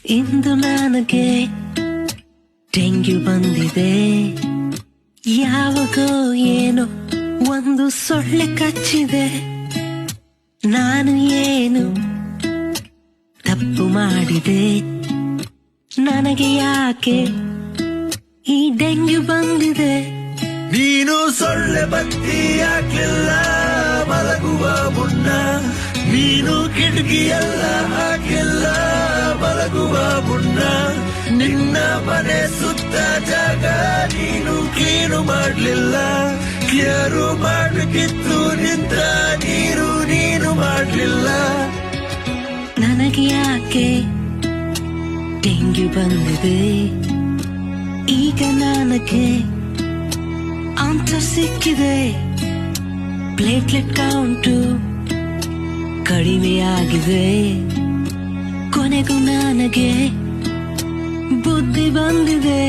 ಇಂದು ನನಗೆ ಡೆಂಗ್ಯೂ ಬಂದಿದೆ. ಯಾವಾಗೋ ಏನೋ ಒಂದು ಸೊಳ್ಳೆ ಕಚ್ಚಿದೆ. ನಾನು ಏನು ತಪ್ಪು ಮಾಡಿದೆ? ನನಗೆ ಯಾಕೆ ಈ ಡೆಂಗ್ಯೂ ಬಂದಿದೆ? ನೀನು ಸೊಳ್ಳೆ ಬತ್ತಿ ಹಾಕ್ಲಿಲ್ಲ ಮಲಗುವ ಮುನ್ನ, ನೀನು ಕಿಟಕಿಯೆಲ್ಲ ಹಾಕಿಲ್ಲ ಮಲಗುವ ಮುನ್ನ, ನಿನ್ನ ಮನೆ ಸುತ್ತ ಜಾಗ ನೀನು ಕ್ಲೀನು ಮಾಡ್ಲಿಲ್ಲ. ಕ್ಲಿಯರು ಮಾಡ್ಬೇಕಿತ್ತು ನಿಂತ ನೀರು ನೀನು ಮಾಡ್ಲಿಲ್ಲ. ನನಗೆ ಯಾಕೆ ಡೆಂಗ್ಯೂ ಬಂದಿದೆ? ಈಗ ನನಗೆ ಅಂತ ಸಿಕ್ಕಿದೆ. ಪ್ಲೇಟ್ಲೆಟ್ ಕೌಂಟು ಕಡಿಮೆಯಾಗಿದೆ. ಕೊನೆಗೂ ನನಗೆ ಬುದ್ಧಿ ಬಂದಿದೆ.